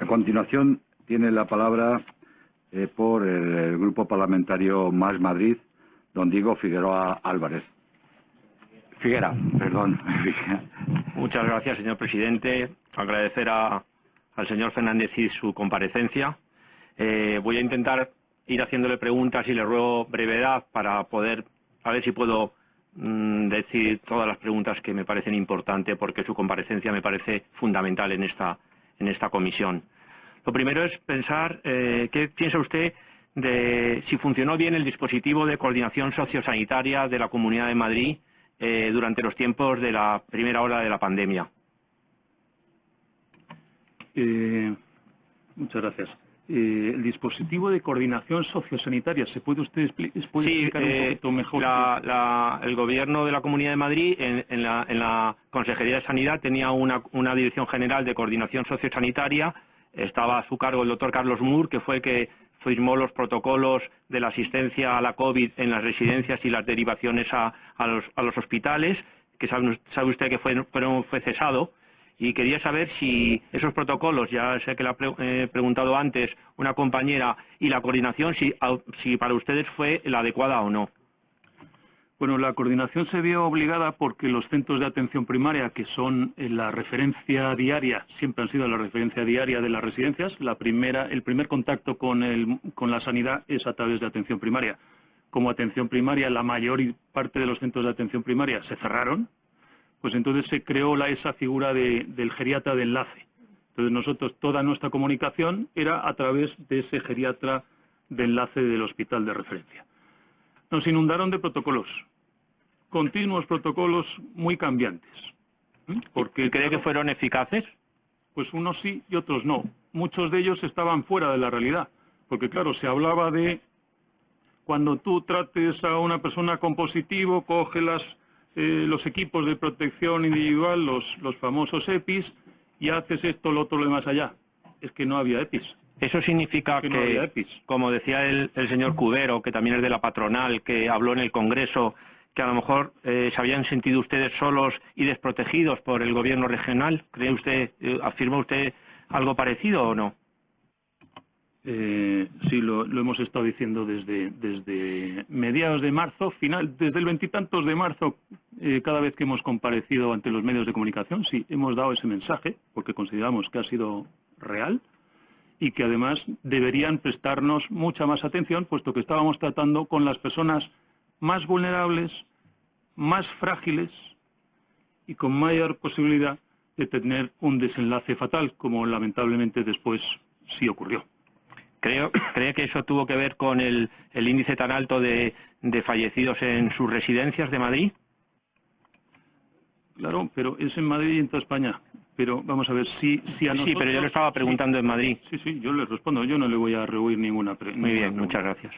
A continuación, tiene la palabra por el Grupo Parlamentario Más Madrid, don Diego Figueroa Álvarez. Figuera, perdón. Muchas gracias, señor presidente. Agradecer al señor Fernández y su comparecencia. Voy a intentar ir haciéndole preguntas y le ruego brevedad para poder, a ver si puedo decir todas las preguntas que me parecen importantes, porque su comparecencia me parece fundamental en esta comisión. Lo primero es pensar qué piensa usted de si funcionó bien el dispositivo de coordinación sociosanitaria de la Comunidad de Madrid durante los tiempos de la primera ola de la pandemia. Muchas gracias. El dispositivo de coordinación sociosanitaria, ¿se puede usted explicar un poquito mejor? El Gobierno de la Comunidad de Madrid, en la Consejería de Sanidad, tenía una Dirección General de Coordinación Sociosanitaria. Estaba a su cargo el doctor Carlos Mur, que fue el que firmó los protocolos de la asistencia a la COVID en las residencias y las derivaciones a los hospitales, que sabe usted que fue cesado. Y quería saber si esos protocolos, ya sé que le he preguntado antes una compañera, y la coordinación, si para ustedes fue la adecuada o no. Bueno, la coordinación se vio obligada porque los centros de atención primaria, que son la referencia diaria, siempre han sido la referencia diaria de las residencias, el primer contacto con la sanidad es a través de atención primaria. Como atención primaria, la mayor parte de los centros de atención primaria se cerraron, pues entonces se creó esa figura del geriatra de enlace. Entonces nosotros, toda nuestra comunicación era a través de ese geriatra de enlace del hospital de referencia. Nos inundaron de protocolos, continuos protocolos muy cambiantes. ¿Y cree que fueron eficaces? Pues unos sí y otros no. Muchos de ellos estaban fuera de la realidad, porque claro, se hablaba de cuando tú trates a una persona con positivo, coge los equipos de protección individual, los famosos EPIs, y haces esto, lo otro, lo demás allá. Es que no había EPIs. Eso significa que, no había EPIs. Como decía el señor Cubero, que también es de la patronal, que habló en el Congreso, que a lo mejor se habían sentido ustedes solos y desprotegidos por el gobierno regional. ¿Afirma usted algo parecido o no? Sí, lo hemos estado diciendo desde mediados de marzo, desde el 20 y tantos de marzo, cada vez que hemos comparecido ante los medios de comunicación, sí, hemos dado ese mensaje, porque consideramos que ha sido real y que además deberían prestarnos mucha más atención, puesto que estábamos tratando con las personas más vulnerables, más frágiles y con mayor posibilidad de tener un desenlace fatal, como lamentablemente después sí ocurrió. ¿Cree que eso tuvo que ver con el índice tan alto de fallecidos en sus residencias de Madrid? Claro, pero es en Madrid y en toda España. Pero vamos a ver, si a nosotros... Sí, pero yo le estaba preguntando en Madrid. Sí, yo le respondo. Yo no le voy a rehuir ninguna pregunta. Muy bien, muchas gracias.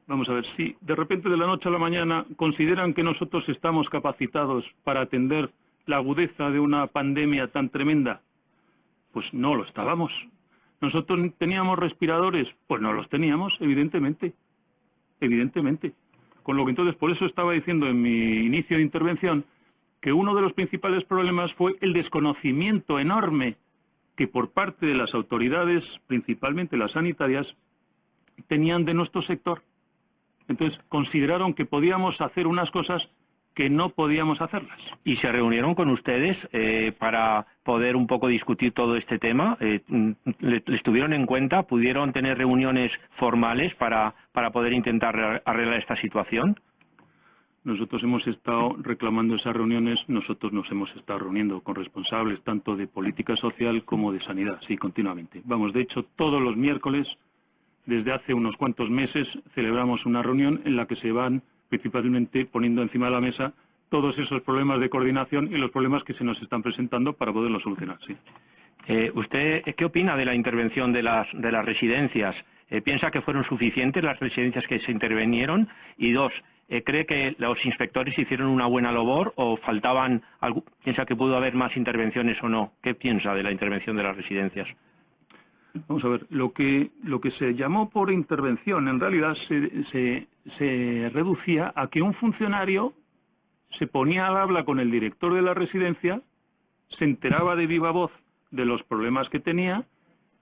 Vamos a ver, si de repente de la noche a la mañana consideran que nosotros estamos capacitados para atender la agudeza de una pandemia tan tremenda, pues no lo estábamos. ¿Nosotros teníamos respiradores? Pues no los teníamos, evidentemente. Con lo que entonces, por eso estaba diciendo en mi inicio de intervención, que uno de los principales problemas fue el desconocimiento enorme que por parte de las autoridades, principalmente las sanitarias, tenían de nuestro sector. Entonces consideraron que podíamos hacer unas cosas que no podíamos hacerlas. ¿Y se reunieron con ustedes para poder un poco discutir todo este tema? ¿Les tuvieron en cuenta? ¿Pudieron tener reuniones formales para poder intentar arreglar esta situación? Nosotros hemos estado reclamando esas reuniones, nosotros nos hemos estado reuniendo con responsables tanto de política social como de sanidad, sí, continuamente. Vamos, de hecho, todos los miércoles, desde hace unos cuantos meses, celebramos una reunión en la que se van principalmente poniendo encima de la mesa todos esos problemas de coordinación y los problemas que se nos están presentando para poderlos solucionar, sí. ¿Usted qué opina de la intervención de las residencias? ¿Piensa que fueron suficientes las residencias que se intervinieron? Y dos, ¿cree que los inspectores hicieron una buena labor o faltaban algo? ¿Piensa que pudo haber más intervenciones o no? ¿Qué piensa de la intervención de las residencias? Vamos a ver, lo que se llamó por intervención en realidad se reducía a que un funcionario se ponía al habla con el director de la residencia, se enteraba de viva voz de los problemas que tenía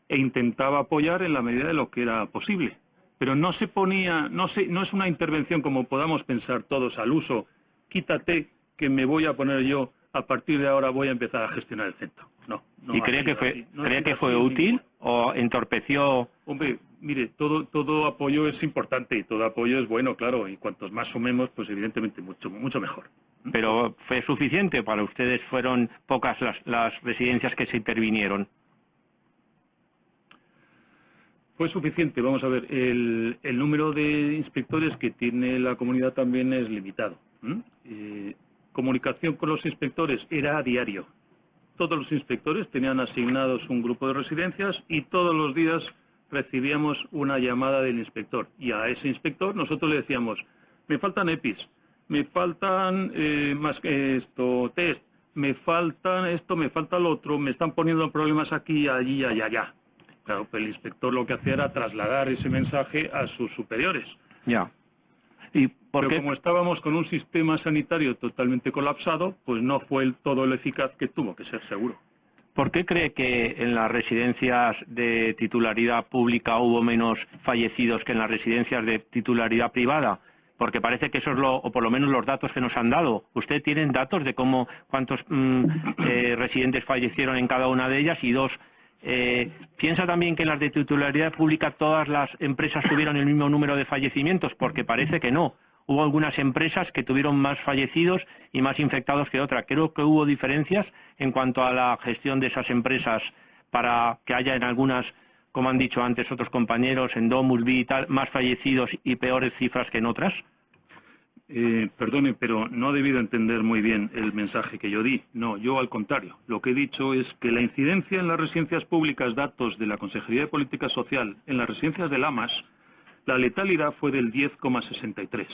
e intentaba apoyar en la medida de lo que era posible. Pero no se ponía, no es una intervención como podamos pensar todos al uso, quítate que me voy a poner yo, a partir de ahora voy a empezar a gestionar el centro. No. ¿Y cree que fue útil o entorpeció? Hombre, mire, todo apoyo es importante y todo apoyo es bueno, claro, y cuantos más sumemos, pues evidentemente mucho mejor. ¿Pero fue suficiente? Para ustedes fueron pocas las residencias que se intervinieron. Fue suficiente, vamos a ver, el número de inspectores que tiene la comunidad también es limitado. Comunicación con los inspectores era a diario. Todos los inspectores tenían asignados un grupo de residencias y todos los días recibíamos una llamada del inspector. Y a ese inspector nosotros le decíamos, me faltan EPIs, me faltan test, me faltan esto, me falta lo otro, me están poniendo problemas aquí, allí, allá. Claro, pues el inspector lo que hacía era trasladar ese mensaje a sus superiores. Ya. ¿Y por qué? Pero como estábamos con un sistema sanitario totalmente colapsado, pues no fue todo lo eficaz que tuvo que ser, seguro. ¿Por qué cree que en las residencias de titularidad pública hubo menos fallecidos que en las residencias de titularidad privada? Porque parece que eso es o por lo menos los datos que nos han dado. ¿Usted tiene datos de cuántos residentes fallecieron en cada una de ellas? Y dos, ¿piensa también que en las de titularidad pública todas las empresas tuvieron el mismo número de fallecimientos? Porque parece que no. Hubo algunas empresas que tuvieron más fallecidos y más infectados que otras. Creo que hubo diferencias en cuanto a la gestión de esas empresas para que haya en algunas, como han dicho antes otros compañeros, en Domus, y tal, más fallecidos y peores cifras que en otras. Perdone, pero no ha debido entender muy bien el mensaje que yo di. No, yo al contrario. Lo que he dicho es que la incidencia en las residencias públicas, datos de la Consejería de Política Social, en las residencias de Lamas, la letalidad fue del 10,63.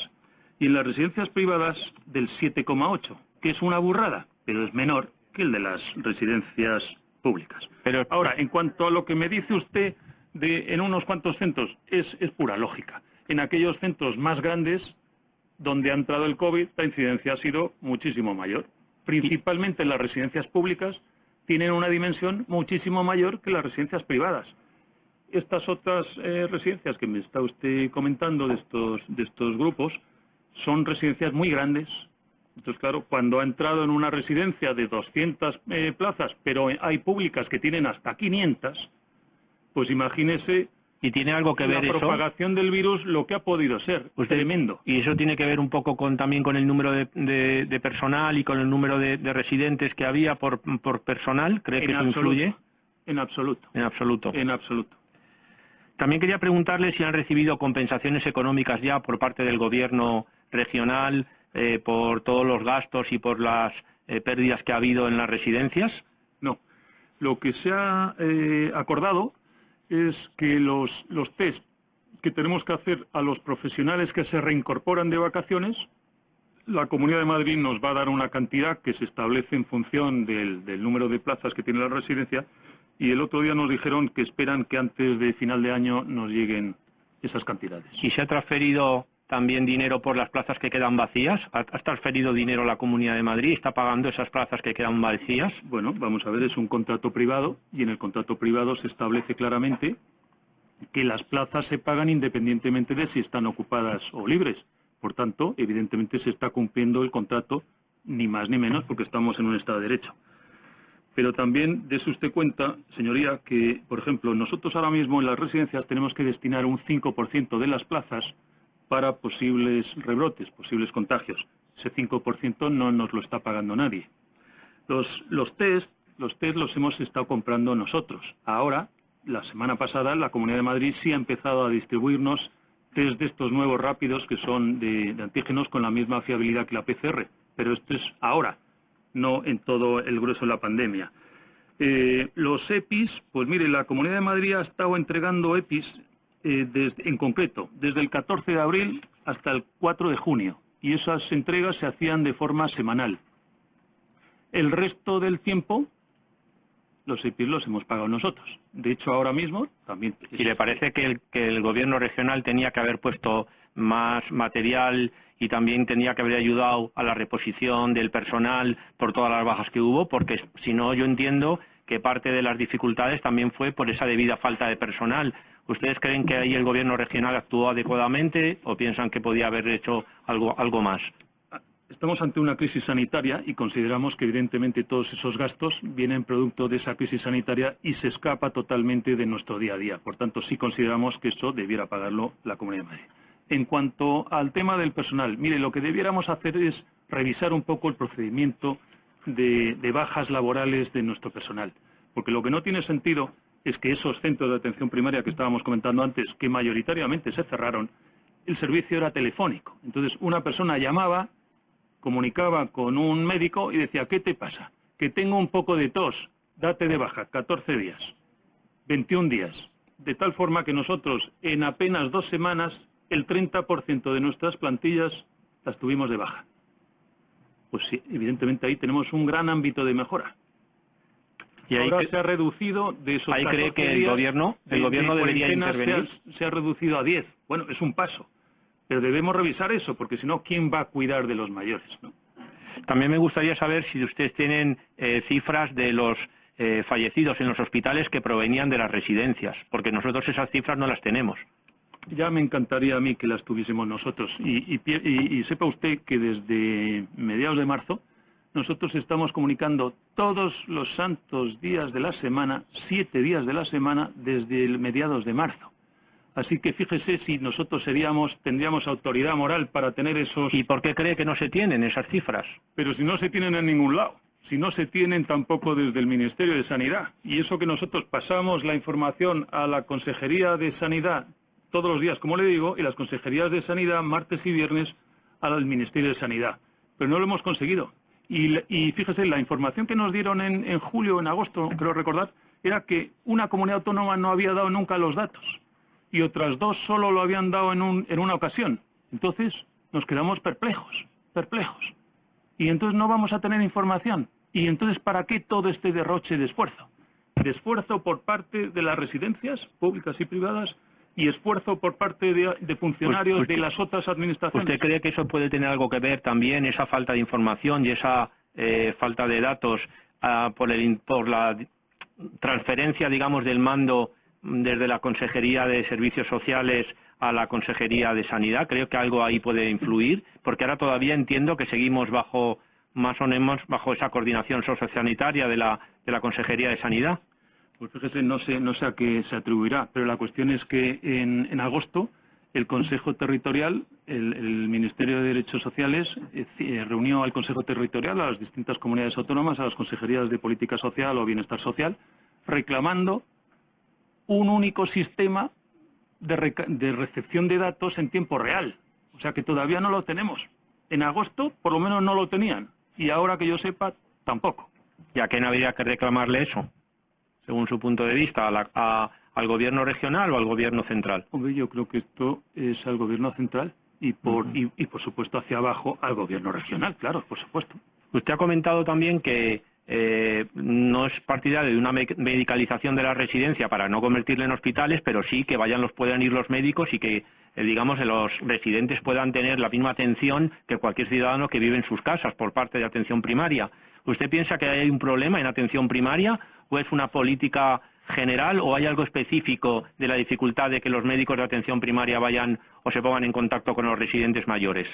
Y en las residencias privadas del 7,8, que es una burrada, pero es menor que el de las residencias públicas. Pero ahora, en cuanto a lo que me dice usted en unos cuantos centros, es pura lógica. En aquellos centros más grandes, donde ha entrado el COVID, la incidencia ha sido muchísimo mayor. Principalmente las residencias públicas tienen una dimensión muchísimo mayor que las residencias privadas. Estas otras residencias que me está usted comentando de estos grupos son residencias muy grandes. Entonces, claro, cuando ha entrado en una residencia de 200 plazas, pero hay públicas que tienen hasta 500, pues imagínese. ¿Y tiene algo que ver la propagación del virus, lo que ha podido ser? Tremendo. ¿Y eso tiene que ver un poco también con el número de personal y con el número de residentes que había por personal? ¿Cree que eso influye? En absoluto. En absoluto. En absoluto. También quería preguntarle si han recibido compensaciones económicas ya por parte del gobierno regional por todos los gastos y por las pérdidas que ha habido en las residencias. No. Lo que se ha acordado es que los test que tenemos que hacer a los profesionales que se reincorporan de vacaciones, la Comunidad de Madrid nos va a dar una cantidad que se establece en función del número de plazas que tiene la residencia, y el otro día nos dijeron que esperan que antes de final de año nos lleguen esas cantidades. ¿Y se ha transferido también dinero por las plazas que quedan vacías? ¿Ha transferido dinero a la Comunidad de Madrid? ¿Está pagando esas plazas que quedan vacías? Bueno, vamos a ver, es un contrato privado y en el contrato privado se establece claramente que las plazas se pagan independientemente de si están ocupadas o libres. Por tanto, evidentemente se está cumpliendo el contrato, ni más ni menos, porque estamos en un Estado de Derecho. Pero también dése usted cuenta, señoría, que, por ejemplo, nosotros ahora mismo en las residencias tenemos que destinar un 5% de las plazas para posibles rebrotes, posibles contagios. Ese 5% no nos lo está pagando nadie. Los test los hemos estado comprando nosotros. Ahora, la semana pasada, la Comunidad de Madrid sí ha empezado a distribuirnos test de estos nuevos rápidos que son de antígenos con la misma fiabilidad que la PCR. Pero esto es ahora, no en todo el grueso de la pandemia. Los EPIs, pues mire, la Comunidad de Madrid ha estado entregando EPIs en concreto, desde el 14 de abril hasta el 4 de junio, y esas entregas se hacían de forma semanal. El resto del tiempo, los EPIs los hemos pagado nosotros. De hecho, ahora mismo también. ¿Y le parece que el gobierno regional tenía que haber puesto más material y también tenía que haber ayudado a la reposición del personal por todas las bajas que hubo? Porque si no, yo entiendo que parte de las dificultades también fue por esa debida falta de personal. ¿Ustedes creen que ahí el gobierno regional actuó adecuadamente o piensan que podía haber hecho algo más? Estamos ante una crisis sanitaria y consideramos que evidentemente todos esos gastos vienen producto de esa crisis sanitaria y se escapa totalmente de nuestro día a día. Por tanto, sí consideramos que eso debiera pagarlo la Comunidad de Madrid. En cuanto al tema del personal, mire, lo que debiéramos hacer es revisar un poco el procedimiento de bajas laborales de nuestro personal. Porque lo que no tiene sentido es que esos centros de atención primaria que estábamos comentando antes, que mayoritariamente se cerraron, el servicio era telefónico. Entonces, una persona llamaba, comunicaba con un médico y decía, ¿qué te pasa? Que tengo un poco de tos, date de baja, 14 días, 21 días. De tal forma que nosotros, en apenas 2 semanas, el 30% de nuestras plantillas las tuvimos de baja. Pues sí, evidentemente ahí tenemos un gran ámbito de mejora. Y ahora se ha reducido de esos 14 días. ¿Ahí cree que el gobierno debería intervenir? Se ha reducido a 10. Bueno, es un paso. Pero debemos revisar eso, porque si no, ¿quién va a cuidar de los mayores, ¿no? También me gustaría saber si ustedes tienen cifras de los fallecidos en los hospitales que provenían de las residencias, porque nosotros esas cifras no las tenemos. Ya me encantaría a mí que las tuviésemos nosotros. Y sepa usted que desde mediados de marzo nosotros estamos comunicando todos los santos días de la semana, 7 días de la semana, desde mediados de marzo. Así que fíjese si nosotros tendríamos autoridad moral para tener esos... ¿Y por qué cree que no se tienen esas cifras? Pero si no se tienen en ningún lado, si no se tienen tampoco desde el Ministerio de Sanidad. Y eso que nosotros pasamos la información a la Consejería de Sanidad todos los días, como le digo, y las Consejerías de Sanidad martes y viernes al Ministerio de Sanidad. Pero no lo hemos conseguido. Y fíjese, la información que nos dieron en julio, en agosto, creo recordar, era que una comunidad autónoma no había dado nunca los datos. Y otras 2 solo lo habían dado en una ocasión. Entonces nos quedamos perplejos. Y entonces no vamos a tener información. Y entonces, ¿para qué todo este derroche de esfuerzo? De esfuerzo por parte de las residencias públicas y privadas y esfuerzo por parte de funcionarios de las otras administraciones. ¿Usted cree que eso puede tener algo que ver también, esa falta de información y esa falta de datos por la transferencia, digamos, del mando desde la Consejería de Servicios Sociales a la Consejería de Sanidad? Creo que algo ahí puede influir, porque ahora todavía entiendo que seguimos más o menos bajo esa coordinación sociosanitaria de la Consejería de Sanidad. Pues fíjese, no sé a qué se atribuirá, pero la cuestión es que en agosto el Consejo Territorial, el Ministerio de Derechos Sociales, reunió al Consejo Territorial, a las distintas comunidades autónomas, a las consejerías de Política Social o Bienestar Social, reclamando un único sistema de recepción de datos en tiempo real. O sea que todavía no lo tenemos. En agosto, por lo menos, no lo tenían. Y ahora que yo sepa, tampoco. ¿Y a quién habría que reclamarle eso, según su punto de vista? ¿Al gobierno regional o al gobierno central? Hombre, yo creo que esto es al gobierno central y por supuesto hacia abajo al gobierno regional, claro, por supuesto. Usted ha comentado también que no es partidario de una medicalización de la residencia para no convertirla en hospitales, pero sí que puedan ir los médicos y que, digamos, los residentes puedan tener la misma atención que cualquier ciudadano que vive en sus casas por parte de atención primaria. ¿Usted piensa que hay un problema en atención primaria o es una política general o hay algo específico de la dificultad de que los médicos de atención primaria vayan o se pongan en contacto con los residentes mayores?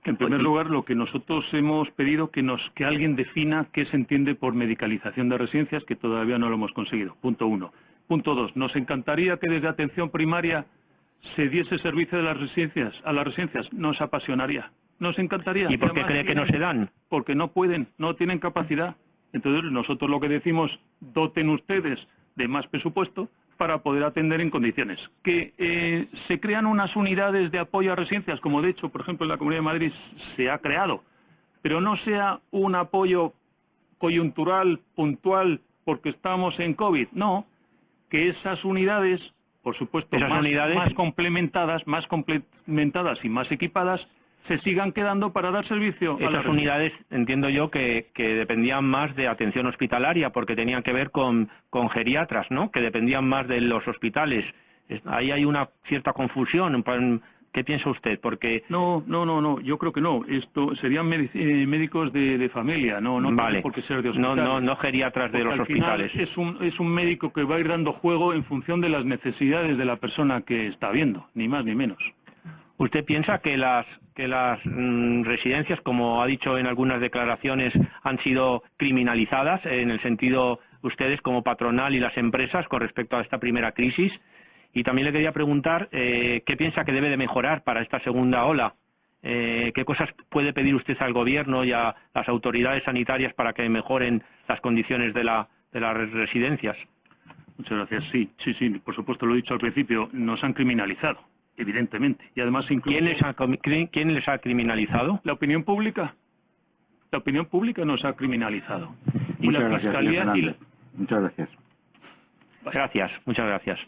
En primer lugar, lo que nosotros hemos pedido que alguien defina qué se entiende por medicalización de residencias, que todavía no lo hemos conseguido. Punto 1. Punto 2. Nos encantaría que desde atención primaria se diese servicio a las residencias. Nos apasionaría. Nos encantaría. ¿Y por qué cree que no se dan? Porque no pueden, no tienen capacidad. Entonces, nosotros lo que decimos, doten ustedes de más presupuesto para poder atender en condiciones. Que se crean unas unidades de apoyo a residencias, como de hecho, por ejemplo, en la Comunidad de Madrid se ha creado, pero no sea un apoyo coyuntural, puntual, porque estamos en COVID. No, que esas unidades, por supuesto, más complementadas y más equipadas, se sigan quedando para dar servicio a las unidades. Entiendo yo que dependían más de atención hospitalaria porque tenían que ver con geriatras, ¿no? Que dependían más de los hospitales. Ahí hay una cierta confusión, ¿Qué piensa usted? Porque No, yo creo que no. Esto serían médicos de familia, no vale. tiene por qué ser de hospitales. No geriatras de los hospitales. Es un médico que va a ir dando juego en función de las necesidades de la persona que está viendo, ni más ni menos. ¿Usted piensa que las residencias, como ha dicho en algunas declaraciones, han sido criminalizadas en el sentido ustedes como patronal y las empresas con respecto a esta primera crisis? Y también le quería preguntar qué piensa que debe de mejorar para esta segunda ola. ¿Qué cosas puede pedir usted al Gobierno y a las autoridades sanitarias para que mejoren las condiciones de las residencias? Muchas gracias. Sí, por supuesto, lo he dicho al principio, nos han criminalizado, evidentemente. Y además incluso... ¿Quién les ha criminalizado? La opinión pública. La opinión pública nos ha criminalizado. Y Muchas la gracias, Fiscalía... señor Fernández. Muchas gracias. Gracias, muchas gracias.